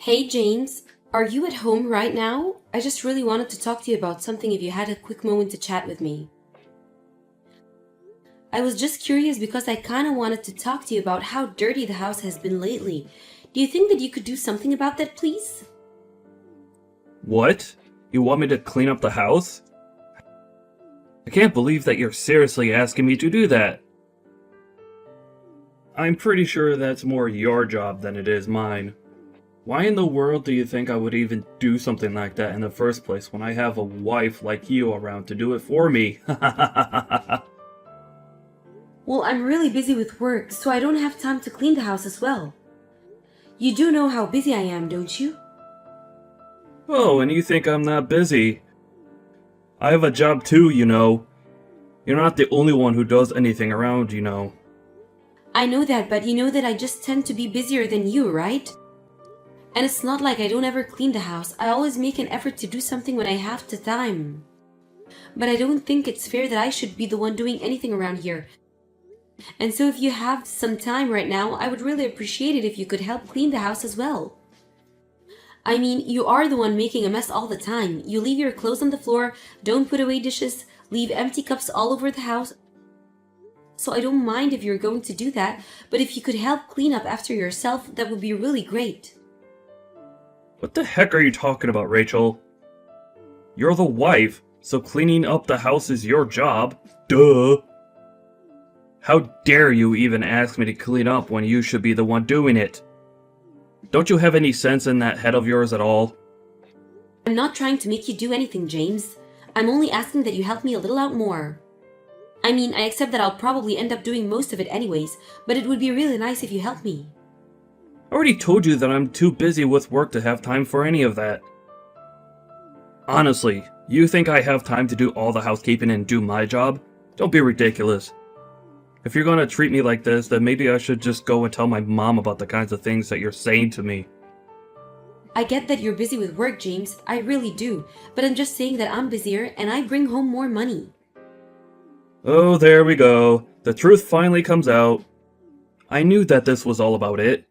Hey James, are you at home right now? I just really wanted to talk to you about something if you had a quick moment to chat with me. I was just curious because I kind of wanted to talk to you about how dirty the house has been lately. Do you think that you could do something about that, please? What? You want me to clean up the house? I can't believe that you're seriously asking me to do that. I'm pretty sure that's more your job than it is mine. Why in the world do you think I would even do something like that in the first place when I have a wife like you around to do it for me? Well, I'm really busy with work, so I don't have time to clean the house as well. You do know how busy I am, don't you? Oh, and you think I'm not busy? I have a job too, you know. You're not the only one who does anything around, you know. I know that, but you know that I just tend to be busier than you, right? And it's not like I don't ever clean the house. I always make an effort to do something when I have the time. But I don't think it's fair that I should be the one doing anything around here. And so if you have some time right now, I would really appreciate it if you could help clean the house as well. I mean, you are the one making a mess all the time. You leave your clothes on the floor, don't put away dishes, leave empty cups all over the house. So I don't mind if you're going to do that, but if you could help clean up after yourself, that would be really great. What the heck are you talking about, Rachel? You're the wife, so cleaning up the house is your job. Duh! How dare you even ask me to clean up when you should be the one doing it? Don't you have any sense in that head of yours at all? I'm not trying to make you do anything, James. I'm only asking that you help me a little out more. I mean, I accept that I'll probably end up doing most of it anyways, but it would be really nice if you help me. I already told you that I'm too busy with work to have time for any of that. Honestly, you think I have time to do all the housekeeping and do my job? Don't be ridiculous. If you're gonna treat me like this, then maybe I should just go and tell my mom about the kinds of things that you're saying to me. I get that you're busy with work, James. I really do. But I'm just saying that I'm busier and I bring home more money. Oh, there we go. The truth finally comes out. I knew that this was all about it.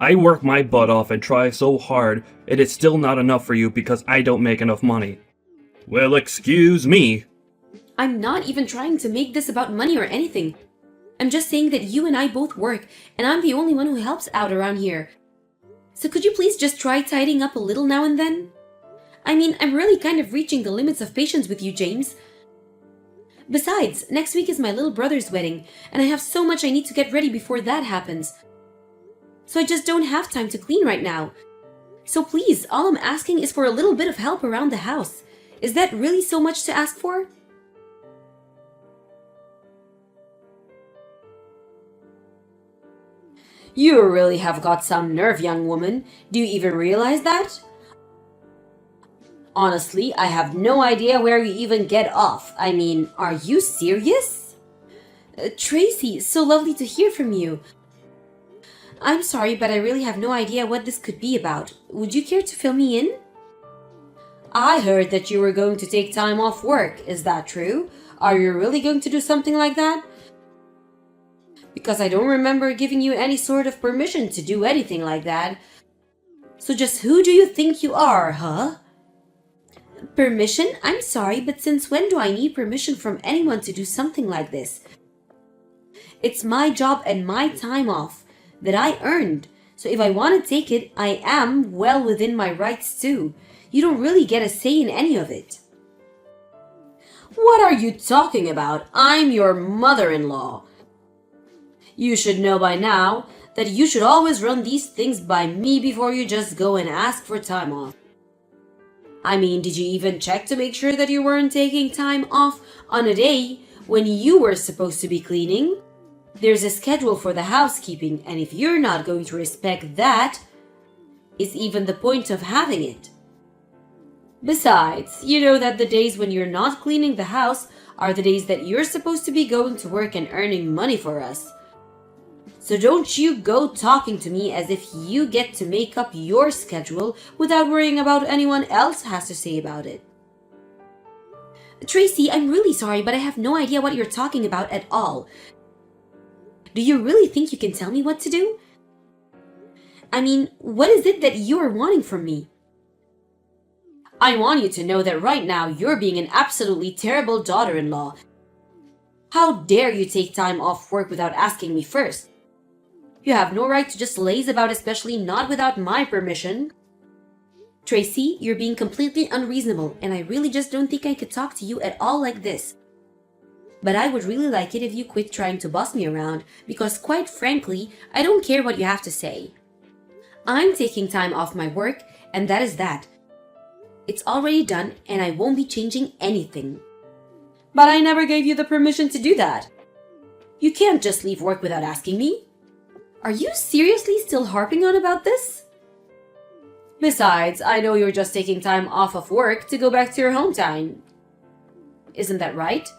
I work my butt off and try so hard, and it's still not enough for you because I don't make enough money. Well, excuse me. I'm not even trying to make this about money or anything. I'm just saying that you and I both work, and I'm the only one who helps out around here. So could you please just try tidying up a little now and then? I mean, I'm really kind of reaching the limits of patience with you, James. Besides, next week is my little brother's wedding, and I have so much I need to get ready before that happens. So I just don't have time to clean right now. So please, all I'm asking is for a little bit of help around the house. Is that really so much to ask for? You really have got some nerve, young woman. Do you even realize that? Honestly, I have no idea where you even get off. I mean, are you serious? Tracy, so lovely to hear from you. I'm sorry, but I really have no idea what this could be about. Would you care to fill me in? I heard that you were going to take time off work. Is that true? Are you really going to do something like that? Because I don't remember giving you any sort of permission to do anything like that. So just who do you think you are, huh? Permission? I'm sorry, but since when do I need permission from anyone to do something like this? It's my job and my time off that I earned. So if I want to take it, I am well within my rights too. You don't really get a say in any of it. What are you talking about? I'm your mother-in-law. You should know by now that you should always run these things by me before you just go and ask for time off. I mean, did you even check to make sure that you weren't taking time off on a day when you were supposed to be cleaning? There's a schedule for the housekeeping, and if you're not going to respect that, is even the point of having it? Besides, you know that the days when you're not cleaning the house are the days that you're supposed to be going to work and earning money for us. So don't you go talking to me as if you get to make up your schedule without worrying about what anyone else has to say about it. Tracy, I'm really sorry, but I have no idea what you're talking about at all. Do you really think you can tell me what to do? I mean, what is it that you are wanting from me? I want you to know that right now you're being an absolutely terrible daughter-in-law. How dare you take time off work without asking me first? You have no right to just laze about, especially not without my permission. Tracy, you're being completely unreasonable, and I really just don't think I could talk to you at all like this. But I would really like it if you quit trying to boss me around, because quite frankly, I don't care what you have to say. I'm taking time off my work, and that is that. It's already done, and I won't be changing anything. But I never gave you the permission to do that. You can't just leave work without asking me. Are you seriously still harping on about this? Besides, I know you're just taking time off of work to go back to your hometown. Isn't that right?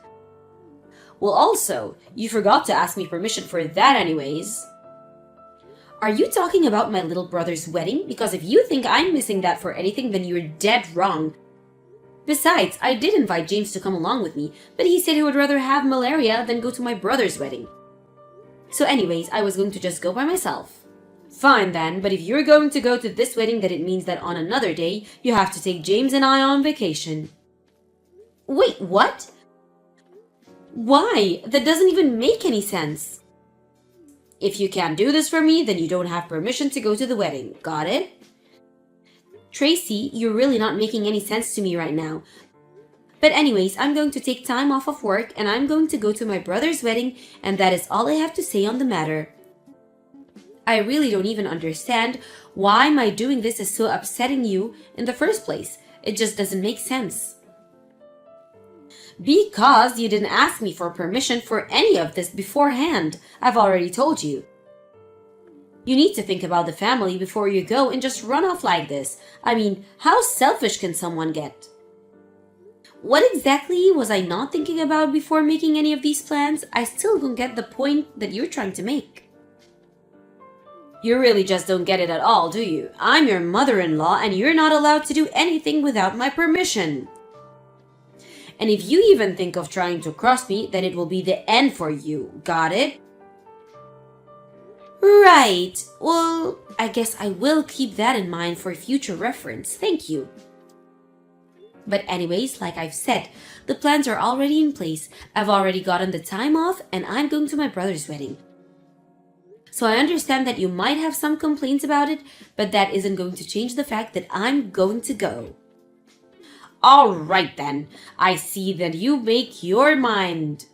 Well, also, you forgot to ask me permission for that anyways. Are you talking about my little brother's wedding? Because if you think I'm missing that for anything, then you're dead wrong. Besides, I did invite James to come along with me, but he said he would rather have malaria than go to my brother's wedding. So anyways, I was going to just go by myself. Fine then, but if you're going to go to this wedding, then it means that on another day, you have to take James and I on vacation. Wait, what? Why? That doesn't even make any sense. If you can't do this for me, then you don't have permission to go to the wedding. Got it? Tracy, you're really not making any sense to me right now. But anyways, I'm going to take time off of work and I'm going to go to my brother's wedding, and that is all I have to say on the matter. I really don't even understand why my doing this is so upsetting you in the first place. It just doesn't make sense. Because you didn't ask me for permission for any of this beforehand. I've already told you. You need to think about the family before you go and just run off like this. I mean, how selfish can someone get? What exactly was I not thinking about before making any of these plans? I still don't get the point that you're trying to make. You really just don't get it at all, do you? I'm your mother-in-law and you're not allowed to do anything without my permission. And if you even think of trying to cross me, then it will be the end for you. Got it? Right. Well, I guess I will keep that in mind for future reference. Thank you. But anyways, like I've said, the plans are already in place. I've already gotten the time off and I'm going to my brother's wedding. So I understand that you might have some complaints about it, but that isn't going to change the fact that I'm going to go. All right then, I see that you make your mind.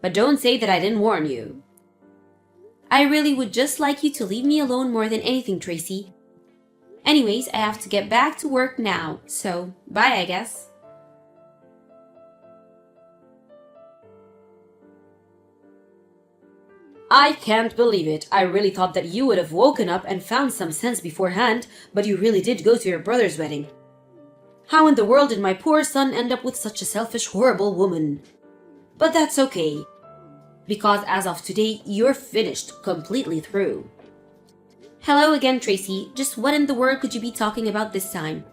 But don't say that I didn't warn you. I really would just like you to leave me alone more than anything, Tracy. Anyways, I have to get back to work now, so bye, I guess. I can't believe it. I really thought that you would have woken up and found some sense beforehand, but you really did go to your brother's wedding. How in the world did my poor son end up with such a selfish, horrible woman? But that's okay, because as of today, you're finished, completely through. Hello again, Tracy. Just what in the world could you be talking about this time?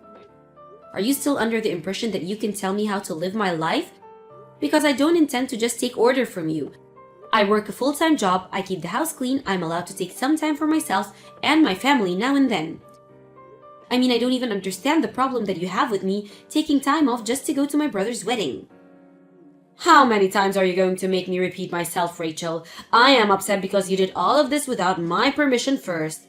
Are you still under the impression that you can tell me how to live my life? Because I don't intend to just take order from you. I work a full-time job, I keep the house clean, I'm allowed to take some time for myself and my family now and then. I mean, I don't even understand the problem that you have with me taking time off just to go to my brother's wedding. How many times are you going to make me repeat myself, Rachel? I am upset because you did all of this without my permission first.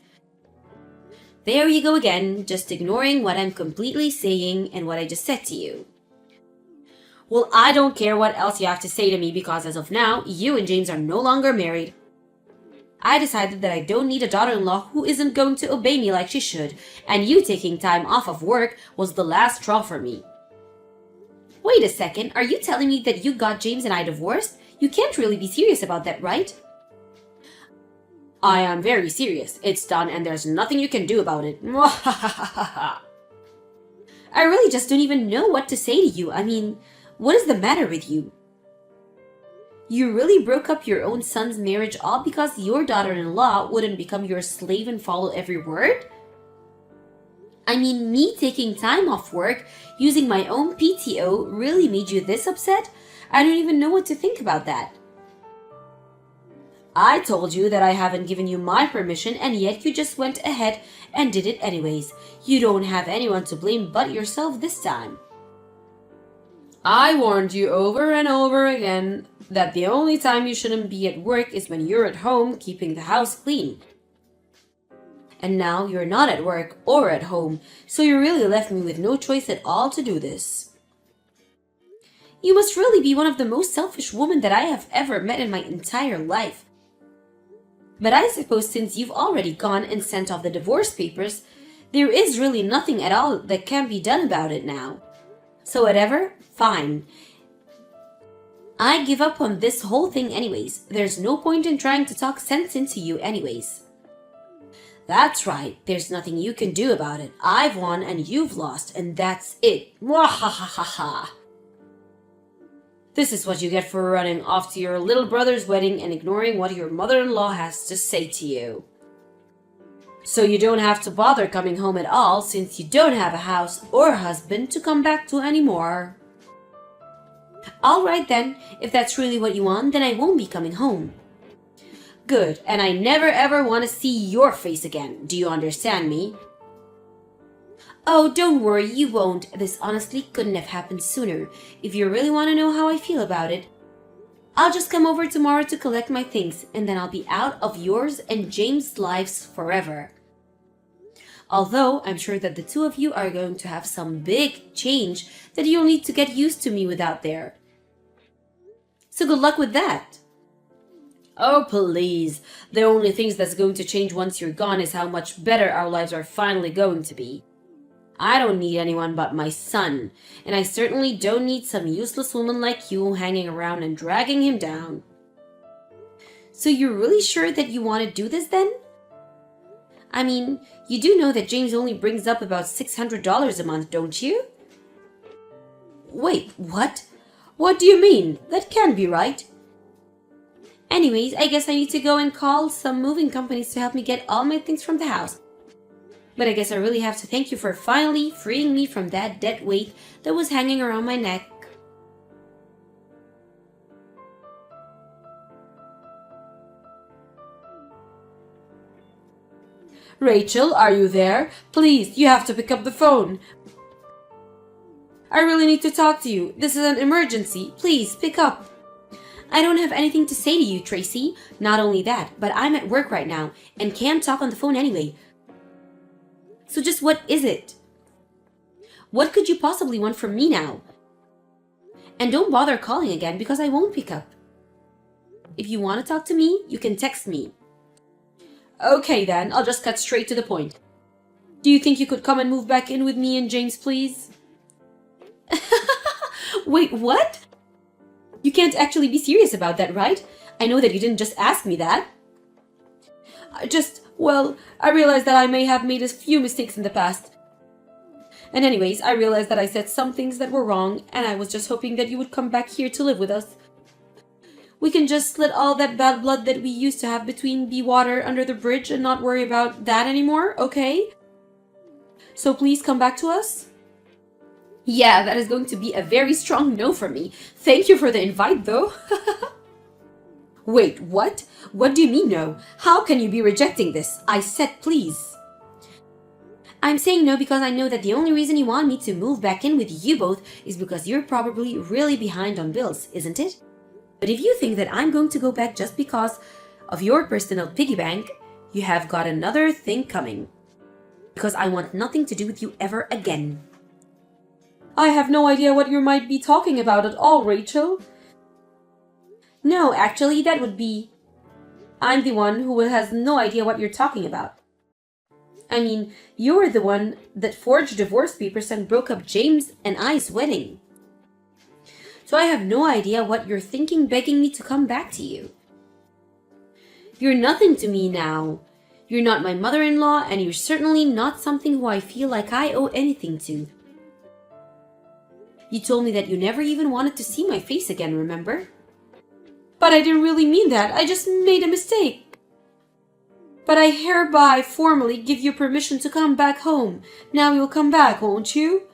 There you go again, just ignoring what I'm completely saying and what I just said to you. Well, I don't care what else you have to say to me because as of now, you and James are no longer married. I decided that I don't need a daughter-in-law who isn't going to obey me like she should, and you taking time off of work was the last straw for me. Wait a second, are you telling me that you got James and I divorced? You can't really be serious about that, right? I am very serious. It's done and there's nothing you can do about it. I really just don't even know what to say to you. I mean, what is the matter with you? You really broke up your own son's marriage all because your daughter-in-law wouldn't become your slave and follow every word? I mean, me taking time off work, using my own PTO, really made you this upset? I don't even know what to think about that. I told you that I haven't given you my permission, and yet you just went ahead and did it anyways. You don't have anyone to blame but yourself this time. I warned you over and over again that the only time you shouldn't be at work is when you're at home keeping the house clean. And now you're not at work or at home, so you really left me with no choice at all to do this. You must really be one of the most selfish women that I have ever met in my entire life. But I suppose since you've already gone and sent off the divorce papers, there is really nothing at all that can be done about it now. So whatever, fine. I give up on this whole thing anyways. There's no point in trying to talk sense into you anyways. That's right, there's nothing you can do about it. I've won and you've lost, and that's it. Mwahahaha. This is what you get for running off to your little brother's wedding and ignoring what your mother-in-law has to say to you. So you don't have to bother coming home at all since you don't have a house or a husband to come back to anymore. Alright then, if that's really what you want, then I won't be coming home. Good, and I never ever want to see your face again. Do you understand me? Oh, don't worry, you won't. This honestly couldn't have happened sooner. If you really want to know how I feel about it, I'll just come over tomorrow to collect my things, and then I'll be out of yours and James' lives forever. Although I'm sure that the two of you are going to have some big change that you'll need to get used to me without there. So good luck with that. Oh, please. The only things that's going to change once you're gone is how much better our lives are finally going to be. I don't need anyone but my son, and I certainly don't need some useless woman like you hanging around and dragging him down. So you're really sure that you want to do this then? I mean, you do know that James only brings up about $600 a month, don't you? Wait, what? What do you mean? That can't be right. Anyways, I guess I need to go and call some moving companies to help me get all my things from the house. But I guess I really have to thank you for finally freeing me from that dead weight that was hanging around my neck. Rachel, are you there? Please, you have to pick up the phone. I really need to talk to you. This is an emergency. Please, pick up. I don't have anything to say to you, Tracy. Not only that, but I'm at work right now and can't talk on the phone anyway. So just what is it? What could you possibly want from me now? And don't bother calling again because I won't pick up. If you want to talk to me, you can text me. Okay then, I'll just cut straight to the point. Do you think you could come and move back in with me and James, please? Wait, what? You can't actually be serious about that, right? I know that you didn't just ask me that. I realized that I may have made a few mistakes in the past. And anyways, I realized that I said some things that were wrong, and I was just hoping that you would come back here to live with us. We can just let all that bad blood that we used to have between be water under the bridge and not worry about that anymore, okay? So please come back to us? Yeah, that is going to be a very strong no from me. Thank you for the invite, though. Wait, what? What do you mean no? How can you be rejecting this? I said please. I'm saying no because I know that the only reason you want me to move back in with you both is because you're probably really behind on bills, isn't it? But if you think that I'm going to go back just because of your personal piggy bank, you have got another thing coming. Because I want nothing to do with you ever again. I have no idea what you might be talking about at all, Rachel. No, actually, that would be... I'm the one who has no idea what you're talking about. I mean, you're the one that forged divorce papers and broke up James and I's wedding. So I have no idea what you're thinking begging me to come back to you. You're nothing to me now. You're not my mother-in-law, and you're certainly not something who I feel like I owe anything to. You told me that you never even wanted to see my face again, remember? But I didn't really mean that. I just made a mistake. But I hereby formally give you permission to come back home. Now you'll come back, won't you?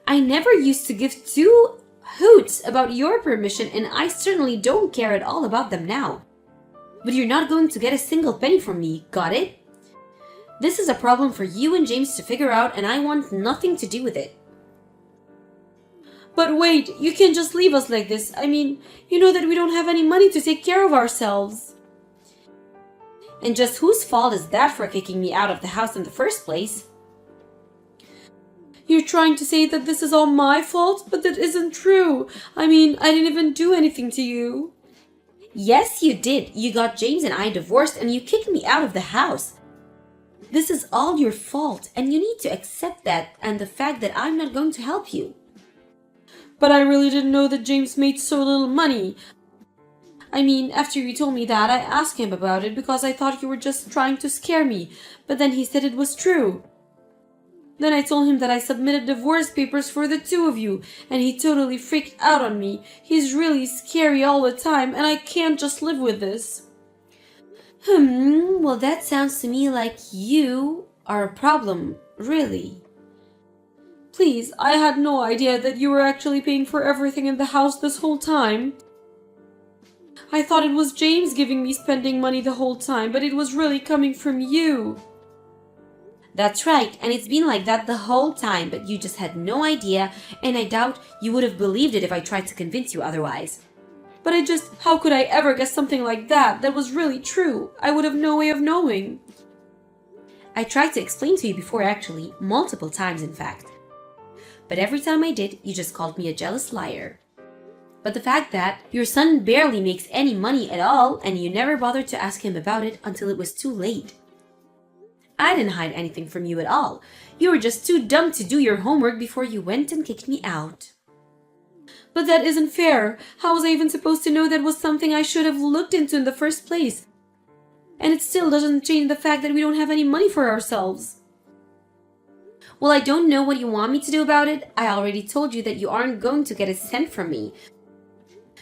I never used to give two hoots about your permission, and I certainly don't care at all about them now. but you're not going to get a single penny from me, got it? This is a problem for you and James to figure out, and I want nothing to do with it. But wait, you can't just leave us like this. I mean, you know that we don't have any money to take care of ourselves. And just whose fault is that for kicking me out of the house in the first place? You're trying to say that this is all my fault, but that isn't true. I mean, I didn't even do anything to you. Yes, you did. You got James and I divorced and you kicked me out of the house. This is all your fault, and you need to accept that and the fact that I'm not going to help you. But I really didn't know that James made so little money. I mean, after you told me that, I asked him about it because I thought you were just trying to scare me, but then he said it was true. Then I told him that I submitted divorce papers for the two of you, and he totally freaked out on me. He's really scary all the time, and I can't just live with this. Well, that sounds to me like you are a problem, really. Please, I had no idea that you were actually paying for everything in the house this whole time. I thought it was James giving me spending money the whole time, but it was really coming from you. That's right, and it's been like that the whole time, but you just had no idea, and I doubt you would have believed it if I tried to convince you otherwise. But how could I ever guess something like that? That was really true. I would have no way of knowing. I tried to explain to you before, actually, multiple times in fact. But every time I did, you just called me a jealous liar. But the fact that your son barely makes any money at all, and you never bothered to ask him about it until it was too late. I didn't hide anything from you at all. You were just too dumb to do your homework before you went and kicked me out. But that isn't fair. How was I even supposed to know that was something I should have looked into in the first place? And it still doesn't change the fact that we don't have any money for ourselves. Well, I don't know what you want me to do about it. I already told you that you aren't going to get a cent from me.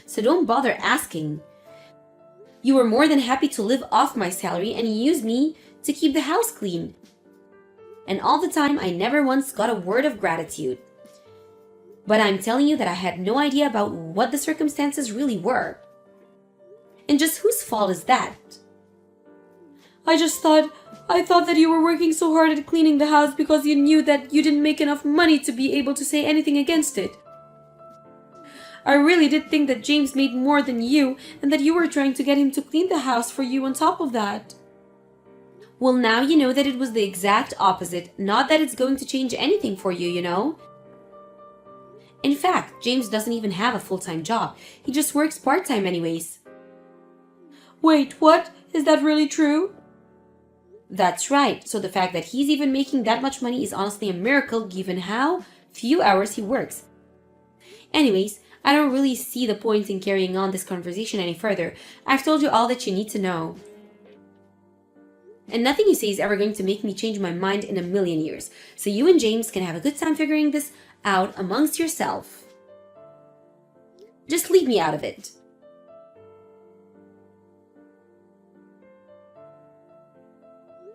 So don't bother asking. You were more than happy to live off my salary and use me to keep the house clean. And all the time, I never once got a word of gratitude. But I'm telling you that I had no idea about what the circumstances really were. And just whose fault is that? I thought that you were working so hard at cleaning the house because you knew that you didn't make enough money to be able to say anything against it. I really did think that James made more than you and that you were trying to get him to clean the house for you on top of that. Well, now you know that it was the exact opposite, not that it's going to change anything for you, you know? In fact, James doesn't even have a full-time job. He just works part-time anyways. Wait, what? Is that really true? That's right. So the fact that he's even making that much money is honestly a miracle given how few hours he works. Anyways, I don't really see the point in carrying on this conversation any further. I've told you all that you need to know. And nothing you say is ever going to make me change my mind in a million years. So you and James can have a good time figuring this out amongst yourself. Just leave me out of it.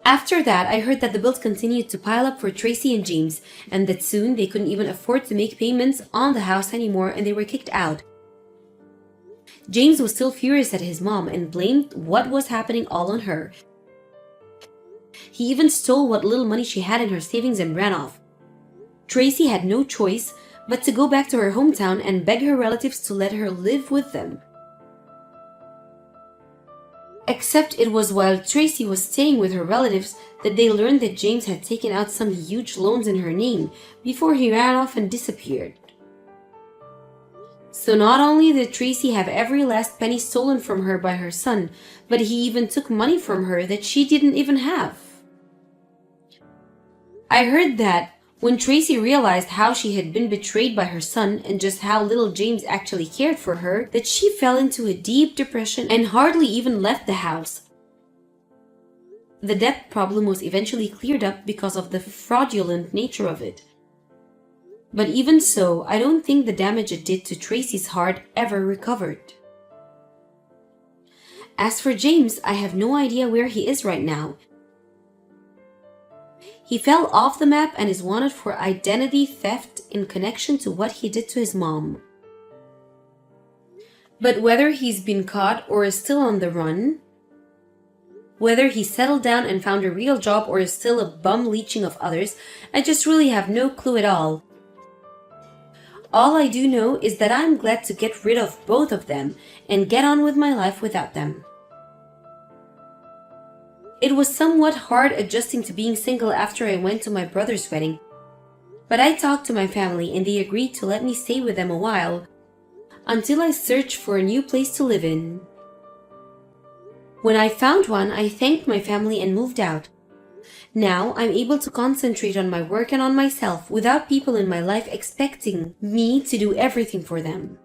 After that, I heard that the bills continued to pile up for Tracy and James, and that soon they couldn't even afford to make payments on the house anymore and they were kicked out. James was still furious at his mom and blamed what was happening all on her. He even stole what little money she had in her savings and ran off. Tracy had no choice but to go back to her hometown and beg her relatives to let her live with them. Except it was while Tracy was staying with her relatives that they learned that James had taken out some huge loans in her name before he ran off and disappeared. So not only did Tracy have every last penny stolen from her by her son, but he even took money from her that she didn't even have. I heard that when Tracy realized how she had been betrayed by her son and just how little James actually cared for her, that she fell into a deep depression and hardly even left the house. The debt problem was eventually cleared up because of the fraudulent nature of it. But even so, I don't think the damage it did to Tracy's heart ever recovered. As for James, I have no idea where he is right now. He fell off the map and is wanted for identity theft in connection to what he did to his mom. But whether he's been caught or is still on the run, Whether he settled down and found a real job or is still a bum leeching of others, I just really have no clue at all. All I do know is that I'm glad to get rid of both of them and get on with my life without them. It was somewhat hard adjusting to being single after I went to my brother's wedding, but I talked to my family and they agreed to let me stay with them a while until I searched for a new place to live in. When I found one, I thanked my family and moved out. Now I'm able to concentrate on my work and on myself without people in my life expecting me to do everything for them.